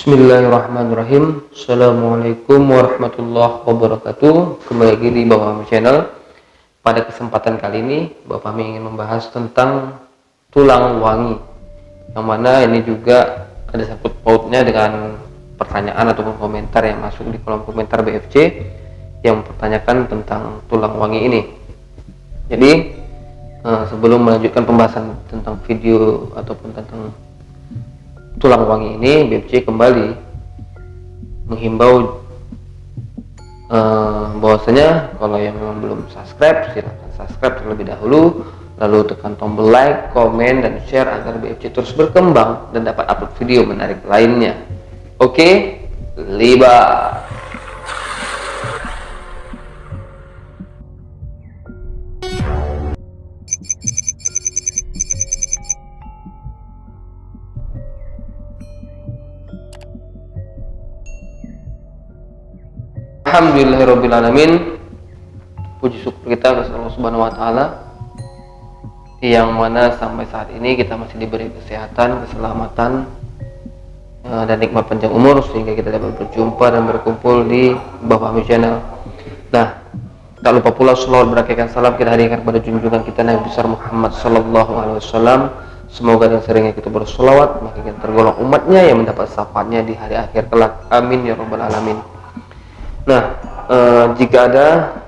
Bismillahirrahmanirrahim. Assalamualaikum warahmatullahi wabarakatuh. Kembali lagi di Bapak Fahmi Channel. Pada kesempatan kali ini Bapak Fahmi ingin membahas tentang tulang wangi, yang mana ini juga ada sangkut pautnya dengan pertanyaan ataupun komentar yang masuk di kolom komentar BFC yang mempertanyakan tentang tulang wangi ini. Jadi sebelum melanjutkan pembahasan tentang video ataupun tentang tulang wangi ini, BFC kembali menghimbau bahwasanya kalau yang memang belum subscribe, silahkan subscribe terlebih dahulu, lalu tekan tombol like, komen, dan share agar BFC terus berkembang dan dapat upload video menarik lainnya. Oke, libat. Alhamdulillahirrabbilalamin. Puji syukur kita kepada Allah Subhanahu wa Ta'ala, yang mana sampai saat ini kita masih diberi kesehatan, keselamatan, dan nikmat panjang umur sehingga kita dapat berjumpa dan berkumpul di Bapak Fahmi Channel. Nah, tak lupa pula sholawat berakaikan salam kita hadirkan kepada junjungan kita Nabi besar Muhammad Sallallahu Alaihi Wasallam. Semoga dengan seringnya kita bersolawat maka kita tergolong umatnya yang mendapat syafaatnya di hari akhir kelak. Amin ya rabbal alamin. Nah, jika ada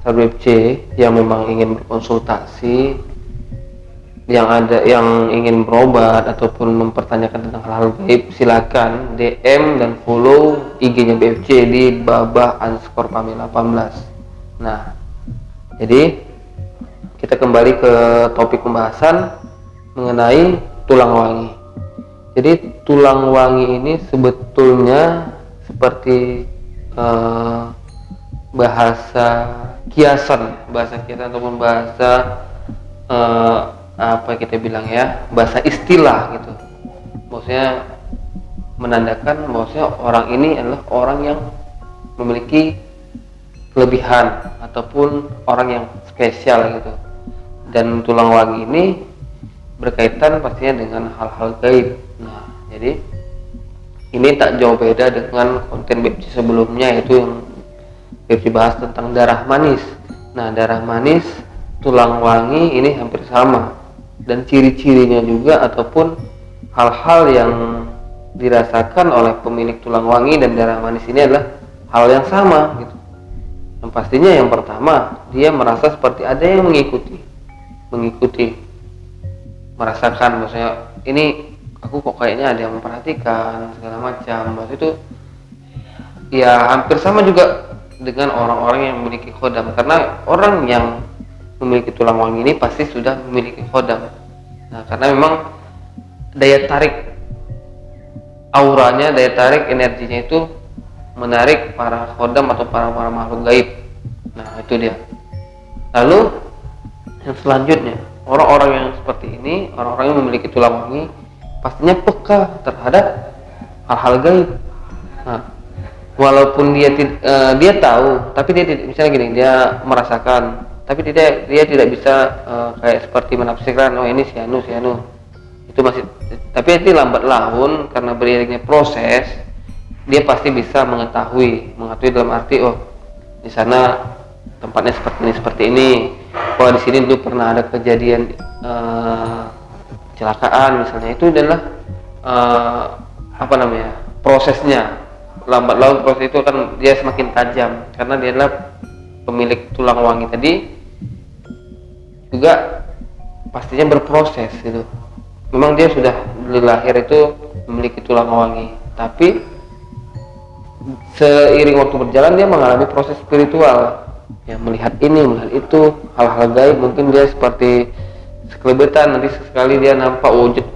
sahabat BFC yang memang ingin berkonsultasi, yang ingin berobat ataupun mempertanyakan tentang hal-hal gaib, silakan DM dan follow IG-nya BFC di babah_fahmi18. Nah, jadi kita kembali ke topik pembahasan mengenai tulang wangi. Jadi tulang wangi ini sebetulnya seperti bahasa kiasan ataupun bahasa apa kita bilang ya, bahasa istilah gitu. Maksudnya menandakan bahwasanya orang ini adalah orang yang memiliki kelebihan ataupun orang yang spesial gitu. Dan tulang wangi ini berkaitan pastinya dengan hal-hal gaib. Nah, jadi ini tak jauh beda dengan konten BFC sebelumnya, yaitu yang BFC bahas tentang darah manis. Nah, darah manis, tulang wangi ini hampir sama, dan ciri-cirinya juga ataupun hal-hal yang dirasakan oleh pemilik tulang wangi dan darah manis ini adalah hal yang sama gitu. Yang pastinya yang pertama, dia merasa seperti ada yang mengikuti merasakan, maksudnya ini aku kok kayaknya ada yang memperhatikan segala macam. Maksud itu ya hampir sama juga dengan orang-orang yang memiliki khodam, karena orang yang memiliki tulang wangi ini pasti sudah memiliki khodam. Nah, karena memang daya tarik auranya, daya tarik energinya itu menarik para khodam atau para makhluk gaib. Nah, itu dia. Lalu yang selanjutnya, orang-orang yang seperti ini, orang-orang yang memiliki tulang wangi pastinya peka terhadap hal-hal gaib. Nah, walaupun dia tahu, tapi dia tidak, misalnya gini, dia merasakan, tapi dia tidak bisa kayak seperti menafsirkan, oh ini si anu itu masih, tapi itu lambat laun karena beriringnya proses dia pasti bisa mengetahui dalam arti, oh di sana tempatnya seperti ini, oh di sini dulu pernah ada kejadian kecelakaan misalnya. Itu adalah prosesnya lambat laun, proses itu kan dia semakin tajam karena dia adalah pemilik tulang wangi tadi juga pastinya berproses gitu. Memang dia sudah dari lahir itu memiliki tulang wangi, tapi seiring waktu berjalan dia mengalami proses spiritual, ya, melihat ini, melihat itu, hal-hal gaib. Mungkin dia seperti sekelebetan, nanti sekali dia nampak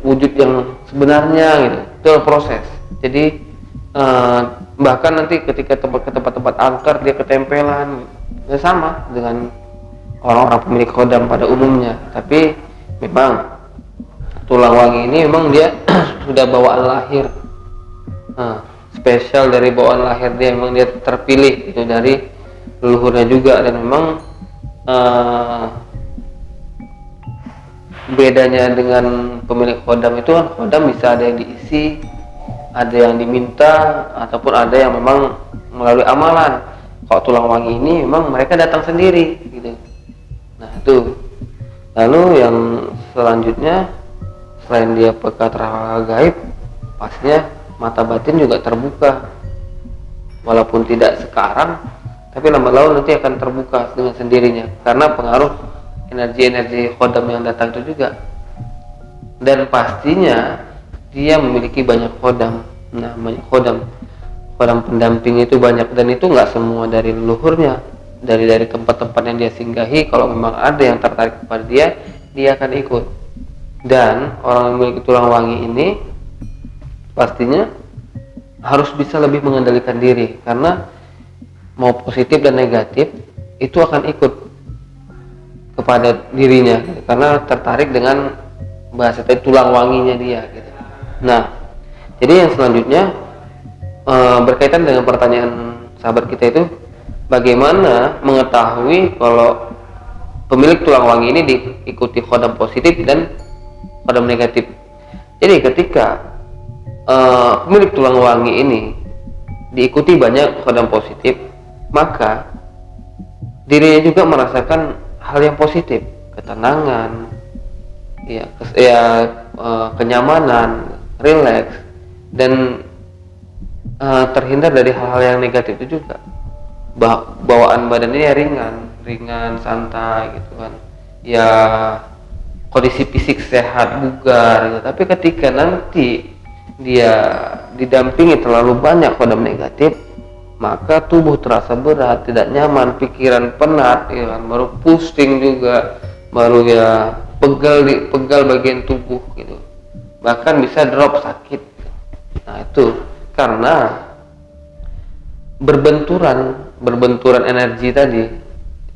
wujud yang sebenarnya gitu. Itu proses. Jadi bahkan nanti ketika ke tempat-tempat angker dia ketempelan, ya sama dengan orang-orang pemilik khodam pada umumnya. Tapi memang tulang wangi ini memang dia sudah bawaan lahir, spesial dari bawaan lahir dia, memang dia terpilih itu dari leluhurnya juga. Dan memang bedanya dengan pemilik khodam itu kan, khodam bisa ada yang diisi, ada yang diminta ataupun ada yang memang melalui amalan. Kalau tulang wangi ini memang mereka datang sendiri gitu. Nah itu. Lalu yang selanjutnya, selain dia peka terhadap hal gaib, pastinya mata batin juga terbuka. Walaupun tidak sekarang, tapi lambat laun nanti akan terbuka dengan sendirinya karena pengaruh energi-energi khodam yang datang itu juga. Dan pastinya dia memiliki banyak khodam. Nah, banyak khodam pendamping itu banyak, dan itu nggak semua dari leluhurnya, dari tempat-tempat yang dia singgahi. Kalau memang ada yang tertarik kepada dia akan ikut. Dan orang yang memiliki tulang wangi ini pastinya harus bisa lebih mengendalikan diri, karena mau positif dan negatif itu akan ikut kepada dirinya, karena tertarik dengan bahasa tulang wanginya dia gitu. Nah, jadi yang selanjutnya berkaitan dengan pertanyaan sahabat kita itu, bagaimana mengetahui kalau pemilik tulang wangi ini diikuti khodam positif dan khodam negatif. Jadi ketika pemilik tulang wangi ini diikuti banyak khodam positif, maka dirinya juga merasakan hal yang positif, ketenangan, kenyamanan, rileks, dan terhindar dari hal-hal yang negatif itu juga. Bawaan badannya ringan, santai gitu kan. Ya kondisi fisik sehat, bugar gitu. Tapi ketika nanti dia didampingi terlalu banyak khodam negatif, maka tubuh terasa berat, tidak nyaman, pikiran penat, ya kan? Baru pusing juga, baru ya pegal bagian tubuh gitu, bahkan bisa drop sakit. Nah itu karena berbenturan energi tadi,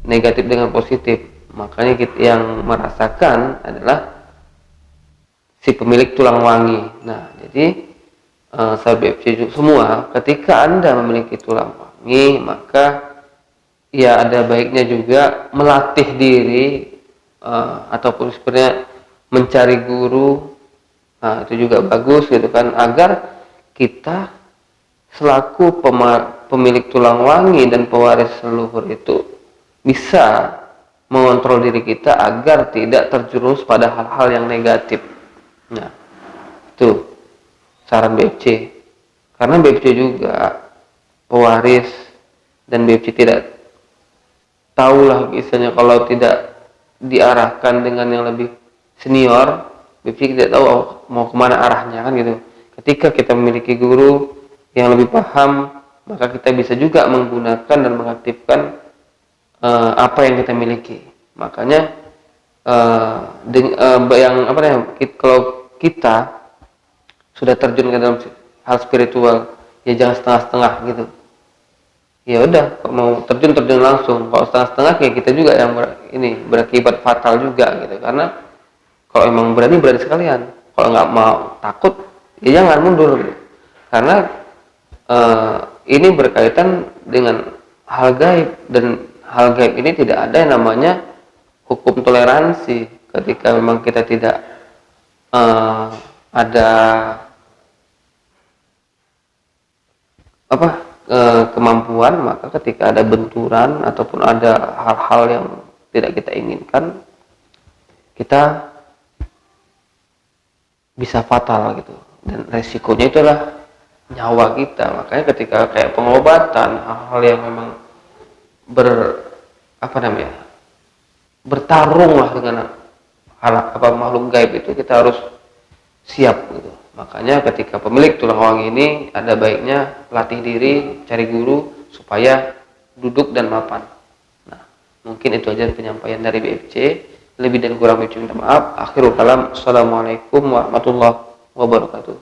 negatif dengan positif. Makanya kita yang merasakan adalah si pemilik tulang wangi. Nah jadi sahabat BFC semua, ketika Anda memiliki tulang wangi, maka ya ada baiknya juga melatih diri, ataupun sebenarnya mencari guru. Nah itu juga bagus gitu kan, agar kita selaku pemilik tulang wangi dan pewaris leluhur itu bisa mengontrol diri kita agar tidak terjerumus pada hal-hal yang negatif. Nah itu saran BFC, karena BFC juga pewaris, dan BFC tidak tahulah misalnya kalau tidak diarahkan dengan yang lebih senior, BFC tidak tahu mau kemana arahnya kan gitu. Ketika kita memiliki guru yang lebih paham, maka kita bisa juga menggunakan dan mengaktifkan apa yang kita miliki. Makanya kalau kita sudah terjun ke dalam hal spiritual, ya jangan setengah-setengah gitu. Ya udah, mau terjun langsung. Kalau setengah-setengah, ya kita juga yang berakibat fatal juga gitu. Karena kalau emang berani sekalian. Kalau nggak mau, takut, ya jangan mundur gitu. Karena ini berkaitan dengan hal gaib, dan hal gaib ini tidak ada yang namanya hukum toleransi. Ketika memang kita tidak ada kemampuan, maka ketika ada benturan ataupun ada hal-hal yang tidak kita inginkan, kita bisa fatal gitu, dan resikonya itulah nyawa kita. Makanya ketika kayak pengobatan, hal-hal yang memang bertarung lah dengan makhluk gaib itu, kita harus siap gitu. Makanya ketika pemilik tulang wangi ini, ada baiknya latih diri, cari guru supaya duduk dan mapan. Nah, mungkin itu aja penyampaian dari BFC. Lebih dan kurang BFC minta maaf. Akhirul kalam. Assalamualaikum warahmatullahi wabarakatuh.